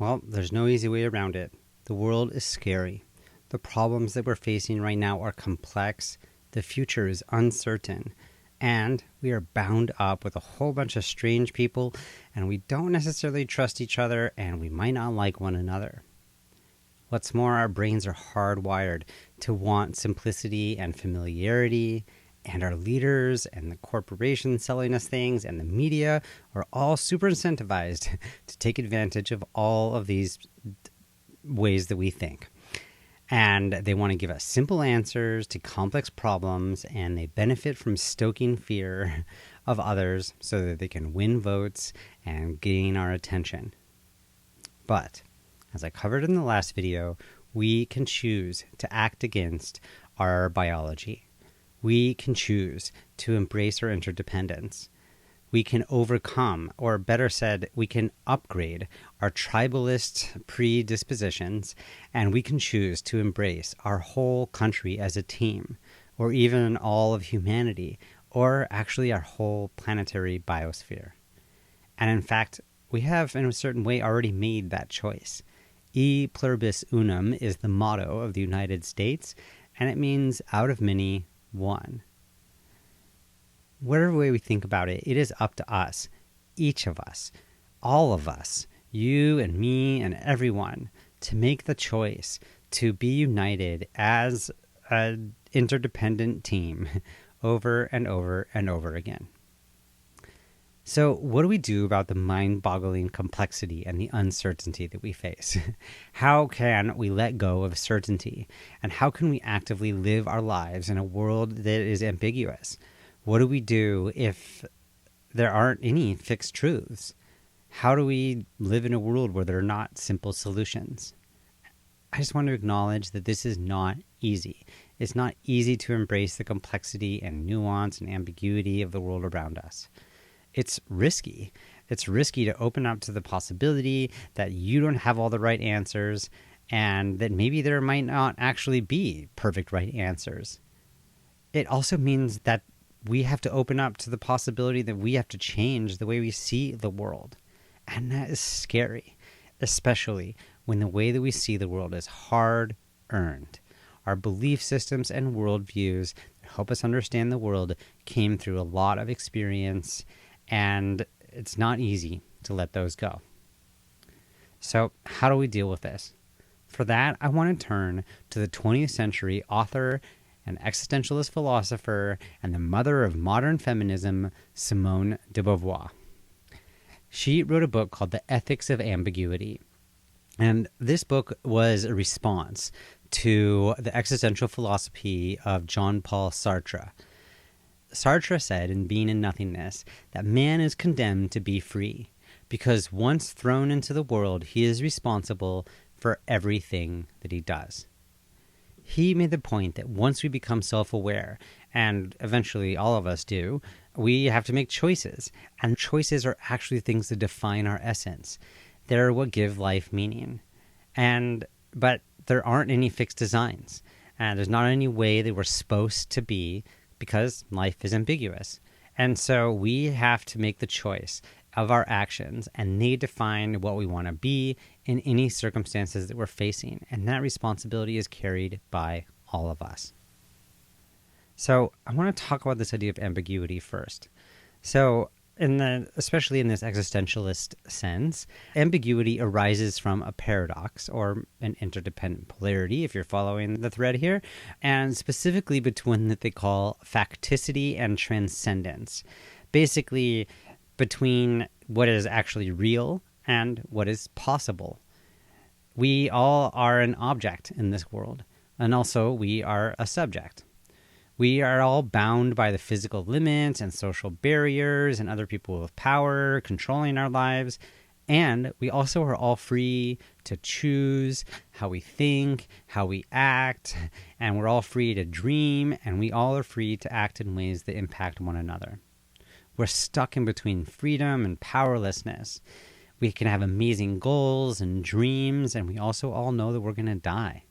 Well, there's no easy way around it. The world is scary. The problems that we're facing right now are complex. The future is uncertain. And we are bound up with a whole bunch of strange people, and we don't necessarily trust each other, and we might not like one another. What's more, our brains are hardwired to want simplicity and familiarity, and our leaders and the corporations selling us things and the media are all super incentivized to take advantage of all of these ways that we think. And they want to give us simple answers to complex problems, and they benefit from stoking fear of others so that they can win votes and gain our attention. But, as I covered in the last video, we can choose to act against our biology. We can choose to embrace our interdependence. We can overcome, or better said, we can upgrade our tribalist predispositions, and we can choose to embrace our whole country as a team, or even all of humanity, or actually our whole planetary biosphere. And in fact, we have in a certain way already made that choice. E pluribus unum is the motto of the United States, and it means out of many, one. Whatever way we think about it, it is up to us, each of us, all of us, you and me and everyone, to make the choice to be united as an interdependent team over and over and over again. So what do we do about the mind-boggling complexity and the uncertainty that we face? How can we let go of certainty? And how can we actively live our lives in a world that is ambiguous? What do we do if there aren't any fixed truths? How do we live in a world where there are not simple solutions? I just want to acknowledge that this is not easy. It's not easy to embrace the complexity and nuance and ambiguity of the world around us. It's risky. It's risky to open up to the possibility that you don't have all the right answers and that maybe there might not actually be perfect right answers. It also means that we have to open up to the possibility that we have to change the way we see the world. And that is scary, especially when the way that we see the world is hard-earned. Our belief systems and worldviews that help us understand the world came through a lot of experience, and it's not easy to let those go. So how do we deal with this? For that, I want to turn to the 20th century author and existentialist philosopher and the mother of modern feminism, Simone de Beauvoir. She wrote a book called The Ethics of Ambiguity. And this book was a response to the existential philosophy of John Paul Sartre. Sartre said in Being and Nothingness that man is condemned to be free because once thrown into the world, he is responsible for everything that he does. He made the point that once we become self-aware, and eventually all of us do, we have to make choices. And choices are actually things that define our essence. They're what give life meaning. But there aren't any fixed designs. And there's not any way that we're supposed to be because life is ambiguous. And so we have to make the choice of our actions, and they define what we want to be in any circumstances that we're facing. And that responsibility is carried by all of us. So I want to talk about this idea of ambiguity first. So especially in this existentialist sense, ambiguity arises from a paradox or an interdependent polarity, if you're following the thread here, and specifically between what they call facticity and transcendence. Basically, between what is actually real and what is possible. We all are an object in this world, and also we are a subject. We are all bound by the physical limits and social barriers and other people with power controlling our lives. And we also are all free to choose how we think, how we act, and we're all free to dream, and we all are free to act in ways that impact one another. We're stuck in between freedom and powerlessness. We can have amazing goals and dreams, and we also all know that we're going to die.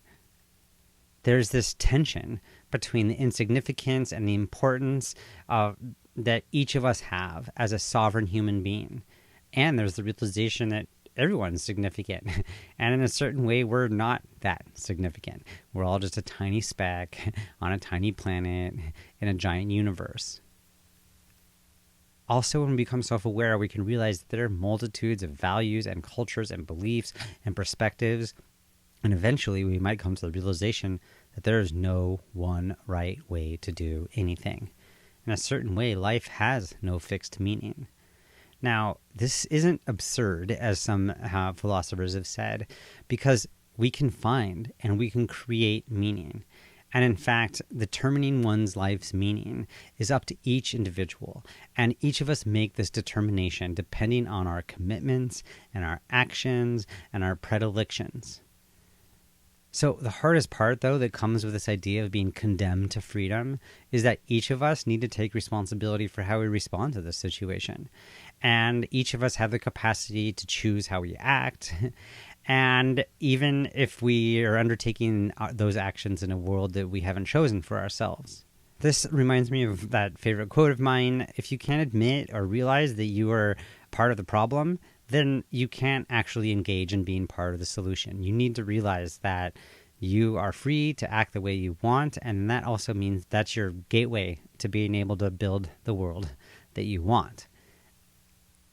There's this tension between the insignificance and the importance that each of us have as a sovereign human being. And there's the realization that everyone's significant. And in a certain way, we're not that significant. We're all just a tiny speck on a tiny planet in a giant universe. Also, when we become self-aware, we can realize that there are multitudes of values and cultures and beliefs and perspectives. And eventually, we might come to the realization that there is no one right way to do anything. In a certain way, life has no fixed meaning. Now, this isn't absurd, as some philosophers have said, because we can find and we can create meaning. And in fact, determining one's life's meaning is up to each individual. And each of us make this determination depending on our commitments and our actions and our predilections. So the hardest part, though, that comes with this idea of being condemned to freedom is that each of us need to take responsibility for how we respond to this situation. And each of us have the capacity to choose how we act. And even if we are undertaking those actions in a world that we haven't chosen for ourselves. This reminds me of that favorite quote of mine: if you can't admit or realize that you are part of the problem, then you can't actually engage in being part of the solution. You need to realize that you are free to act the way you want, and that also means that's your gateway to being able to build the world that you want.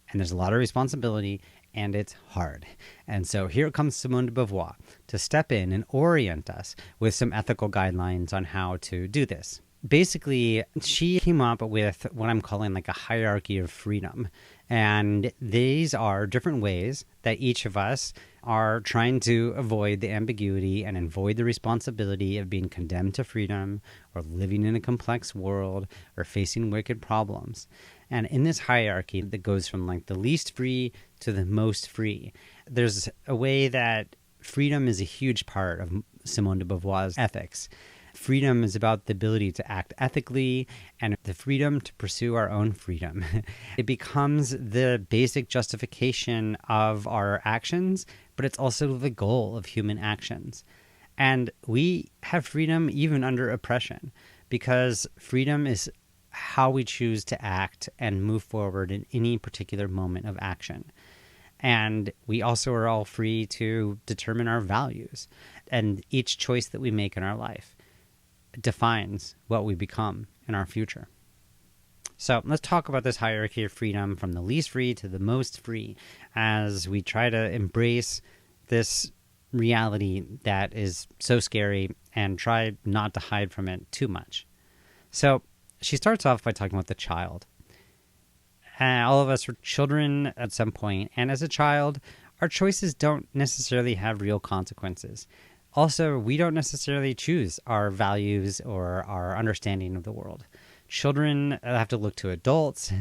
And there's a lot of responsibility, and it's hard. And so here comes Simone de Beauvoir to step in and orient us with some ethical guidelines on how to do this. Basically, she came up with what I'm calling like a hierarchy of freedom. And these are different ways that each of us are trying to avoid the ambiguity and avoid the responsibility of being condemned to freedom or living in a complex world or facing wicked problems. And in this hierarchy that goes from like the least free to the most free, there's a way that freedom is a huge part of Simone de Beauvoir's ethics. Freedom is about the ability to act ethically and the freedom to pursue our own freedom. It becomes the basic justification of our actions, but it's also the goal of human actions. And we have freedom even under oppression, because freedom is how we choose to act and move forward in any particular moment of action. And we also are all free to determine our values, and each choice that we make in our life defines what we become in our future. So let's talk about this hierarchy of freedom from the least free to the most free as we try to embrace this reality that is so scary and try not to hide from it too much. So she starts off by talking about the child. All of us were children at some point, and as a child, our choices don't necessarily have real consequences. Also, we don't necessarily choose our values or our understanding of the world. Children have to look to adults,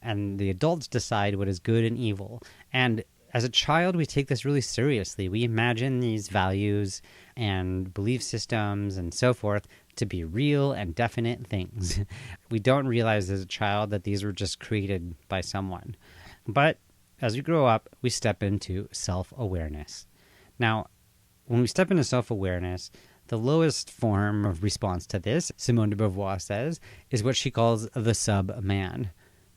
and the adults decide what is good and evil. And as a child, we take this really seriously. We imagine these values and belief systems and so forth to be real and definite things. We don't realize as a child that these were just created by someone. But as we grow up, we step into self-awareness. Now, when we step into self-awareness, the lowest form of response to this, Simone de Beauvoir says, is what she calls the sub-man.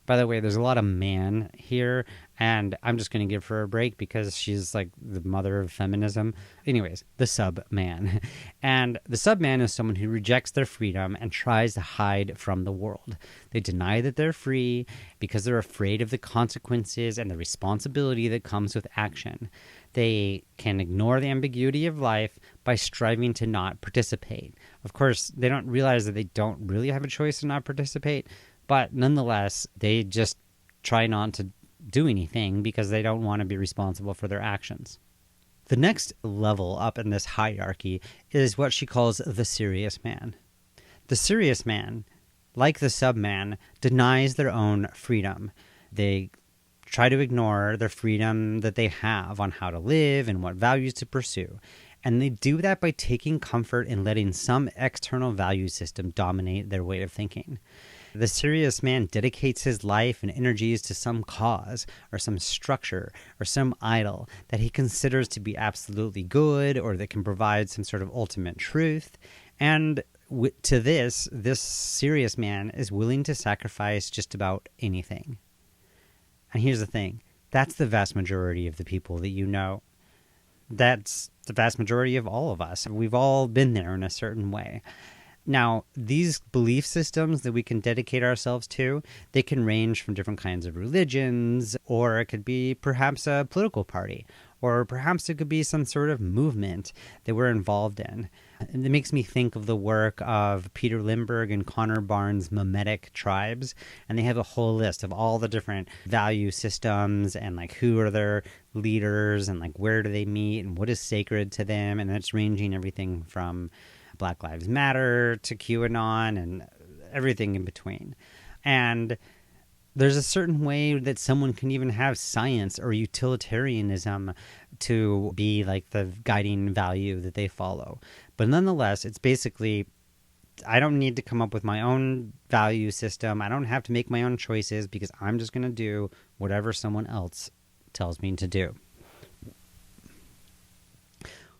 By the way, there's a lot of man here, and I'm just going to give her a break because she's like the mother of feminism. Anyways, the sub-man. And the sub-man is someone who rejects their freedom and tries to hide from the world. They deny that they're free because they're afraid of the consequences and the responsibility that comes with action. They can ignore the ambiguity of life by striving to not participate. Of course, they don't realize that they don't really have a choice to not participate, but nonetheless, they just try not to do anything because they don't want to be responsible for their actions. The next level up in this hierarchy is what she calls the serious man. The serious man, like the sub-man, denies their own freedom. They try to ignore the freedom that they have on how to live and what values to pursue. And they do that by taking comfort in letting some external value system dominate their way of thinking. The serious man dedicates his life and energies to some cause or some structure or some idol that he considers to be absolutely good or that can provide some sort of ultimate truth. And to this serious man is willing to sacrifice just about anything. And here's the thing. That's the vast majority of the people that you know. That's the vast majority of all of us. We've all been there in a certain way. Now, these belief systems that we can dedicate ourselves to, they can range from different kinds of religions, or it could be perhaps a political party, or perhaps it could be some sort of movement that we're involved in. And it makes me think of the work of Peter Lindbergh and Connor Barnes' Memetic Tribes, and they have a whole list of all the different value systems and like who are their leaders and like where do they meet and what is sacred to them, and it's ranging everything from Black Lives Matter to QAnon and everything in between. And there's a certain way that someone can even have science or utilitarianism to be like the guiding value that they follow. But nonetheless, it's basically, I don't need to come up with my own value system. I don't have to make my own choices because I'm just going to do whatever someone else tells me to do.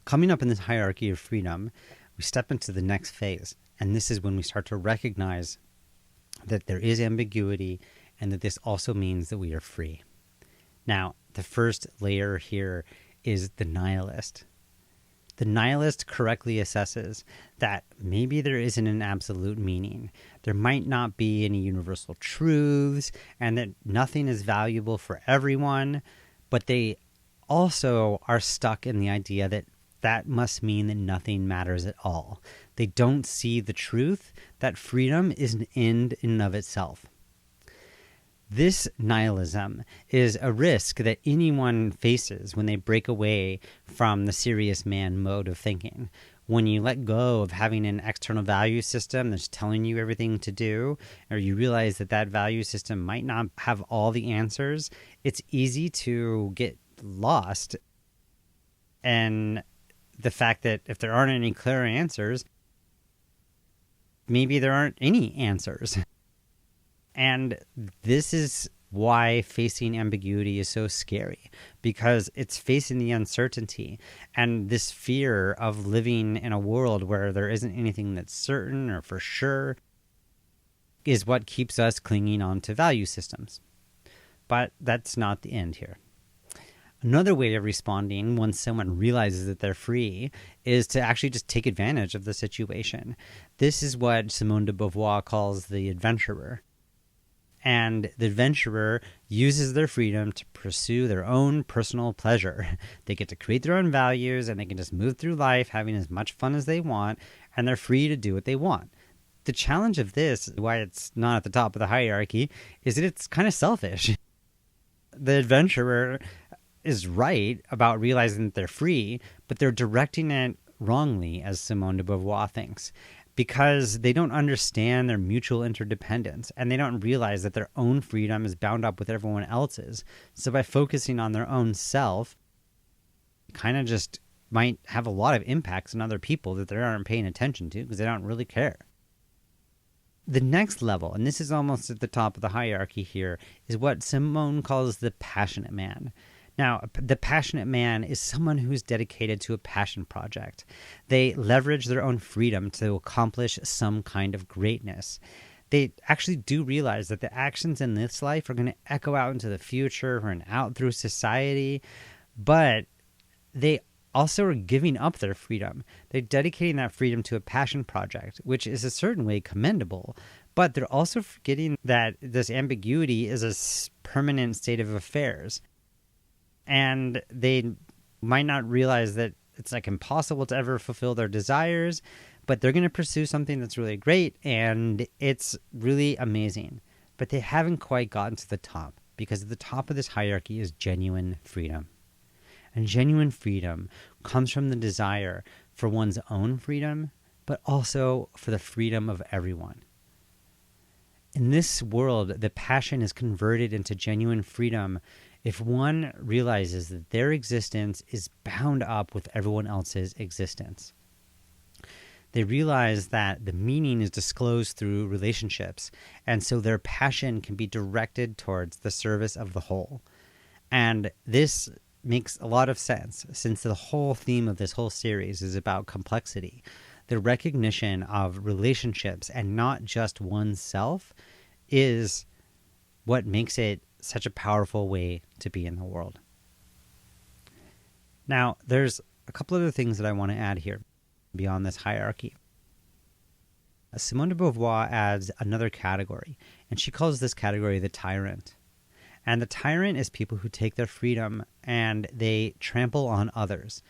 Coming up in this hierarchy of freedom, we step into the next phase, and this is when we start to recognize that there is ambiguity and that this also means that we are free. Now, the first layer here is the nihilist. The nihilist correctly assesses that maybe there isn't an absolute meaning. There might not be any universal truths, and that nothing is valuable for everyone, but they also are stuck in the idea that that must mean that nothing matters at all. They don't see the truth that freedom is an end in and of itself. This nihilism is a risk that anyone faces when they break away from the serious man mode of thinking. When you let go of having an external value system that's telling you everything to do, or you realize that that value system might not have all the answers, it's easy to get lost. And the fact that if there aren't any clear answers, maybe there aren't any answers. And this is why facing ambiguity is so scary, because it's facing the uncertainty and this fear of living in a world where there isn't anything that's certain or for sure is what keeps us clinging on to value systems. But that's not the end here. Another way of responding once someone realizes that they're free is to actually just take advantage of the situation. This is what Simone de Beauvoir calls the adventurer. And the adventurer uses their freedom to pursue their own personal pleasure. They get to create their own values, and they can just move through life having as much fun as they want, and they're free to do what they want. The challenge of this, why it's not at the top of the hierarchy, is that it's kind of selfish. The adventurer is right about realizing that they're free, but they're directing it wrongly, as Simone de Beauvoir thinks, because they don't understand their mutual interdependence, and they don't realize that their own freedom is bound up with everyone else's. So by focusing on their own self, kind of just might have a lot of impacts on other people that they aren't paying attention to because they don't really care. The next level, and this is almost at the top of the hierarchy here, is what Simone calls the passionate man. Now, the passionate man is someone who's dedicated to a passion project. They leverage their own freedom to accomplish some kind of greatness. They actually do realize that the actions in this life are going to echo out into the future and out through society, but they also are giving up their freedom. They're dedicating that freedom to a passion project, which is a certain way commendable, but they're also forgetting that this ambiguity is a permanent state of affairs. And they might not realize that it's like impossible to ever fulfill their desires, but they're going to pursue something that's really great and it's really amazing. But they haven't quite gotten to the top, because at the top of this hierarchy is genuine freedom. And genuine freedom comes from the desire for one's own freedom, but also for the freedom of everyone. In this world, the passion is converted into genuine freedom if one realizes that their existence is bound up with everyone else's existence. They realize that the meaning is disclosed through relationships, and so their passion can be directed towards the service of the whole. And this makes a lot of sense, since the whole theme of this whole series is about complexity. The recognition of relationships and not just oneself is what makes it such a powerful way to be in the world. Now, there's a couple other things that I want to add here beyond this hierarchy. Simone de Beauvoir adds another category, and she calls this category the tyrant. And the tyrant is people who take their freedom and they trample on others.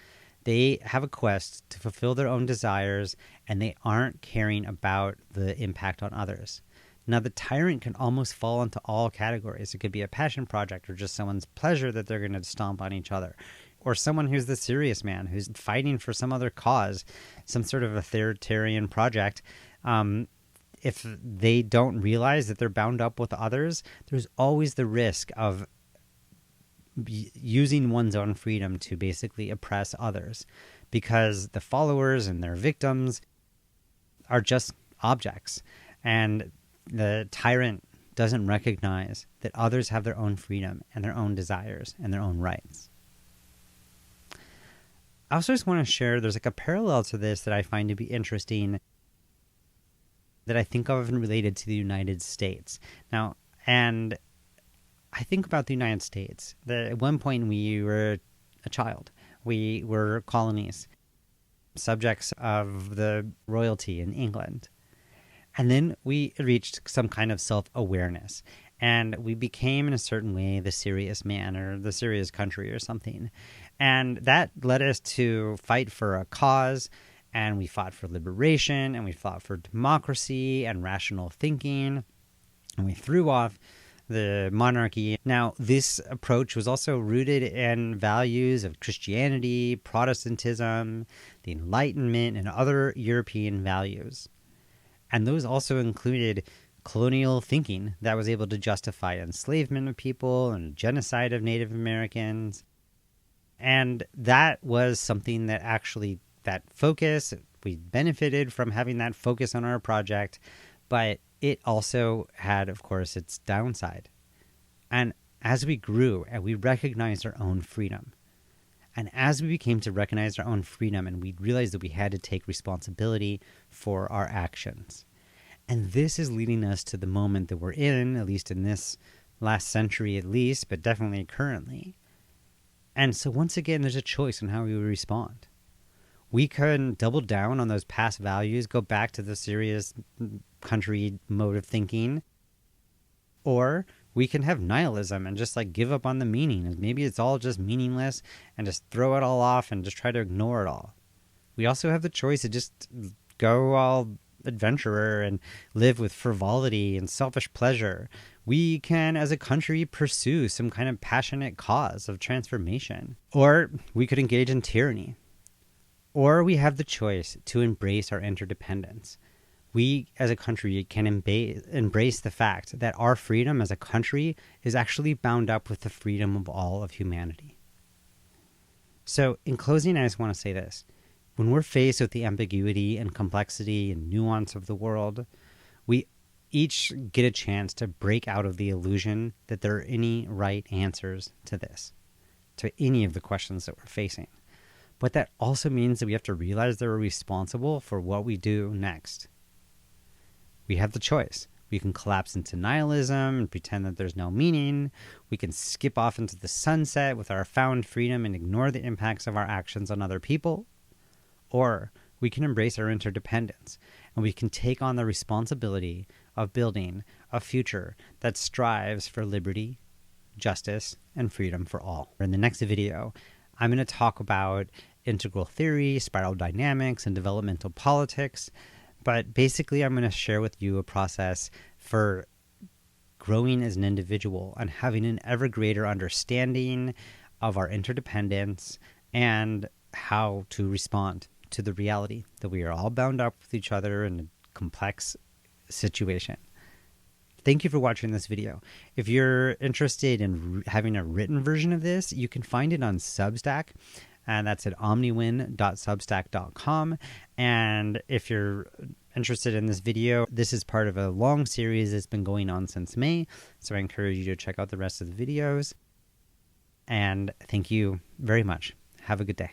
They have a quest to fulfill their own desires, and they aren't caring about the impact on others. Now, the tyrant can almost fall into all categories. It could be a passion project or just someone's pleasure that they're going to stomp on each other. Or someone who's the serious man, who's fighting for some other cause, some sort of authoritarian project. If they don't realize that they're bound up with others, there's always the risk of using one's own freedom to basically oppress others, because the followers and their victims are just objects. And the tyrant doesn't recognize that others have their own freedom and their own desires and their own rights. I also just want to share, there's like a parallel to this that I find to be interesting, that I think of and related to the United States. Now, and I think about the United States. At one point, we were a child. We were colonies, subjects of the royalty in England. And then we reached some kind of self-awareness. And we became, in a certain way, the serious man or the serious country or something. And that led us to fight for a cause. And we fought for liberation, and we fought for democracy and rational thinking. And we threw off the monarchy. Now, this approach was also rooted in values of Christianity, Protestantism, the Enlightenment, and other European values. And those also included colonial thinking that was able to justify enslavement of people and genocide of Native Americans. And that was something that actually, that focus, we benefited from having that focus on our project, but it also had, of course, its downside. And as we grew and we recognized our own freedom, and as we became to recognize our own freedom, and we realized that we had to take responsibility for our actions. And this is leading us to the moment that we're in, at least in this last century at least, but definitely currently. And so once again, there's a choice on how we respond. We can double down on those past values, go back to the serious country mode of thinking, or we can have nihilism and just like give up on the meaning. Maybe it's all just meaningless and just throw it all off and just try to ignore it all. We also have the choice to just go all adventurer and live with frivolity and selfish pleasure. We can, as a country, pursue some kind of passionate cause of transformation. Or we could engage in tyranny. Or we have the choice to embrace our interdependence. We, as a country, can embrace the fact that our freedom as a country is actually bound up with the freedom of all of humanity. So, in closing, I just want to say this. When we're faced with the ambiguity and complexity and nuance of the world, we each get a chance to break out of the illusion that there are any right answers to this, to any of the questions that we're facing. But that also means that we have to realize that we're responsible for what we do next. We have the choice. We can collapse into nihilism and pretend that there's no meaning. We can skip off into the sunset with our found freedom and ignore the impacts of our actions on other people. Or we can embrace our interdependence, and we can take on the responsibility of building a future that strives for liberty, justice, and freedom for all. In the next video, I'm going to talk about integral theory, spiral dynamics, and developmental politics. But basically, I'm going to share with you a process for growing as an individual and having an ever greater understanding of our interdependence and how to respond to the reality that we are all bound up with each other in a complex situation. Thank you for watching this video. If you're interested in having a written version of this, you can find it on Substack, and that's at omniwin.substack.com. And if you're interested in this video, this is part of a long series that's been going on since May, so I encourage you to check out the rest of the videos. And thank you very much. Have a good day.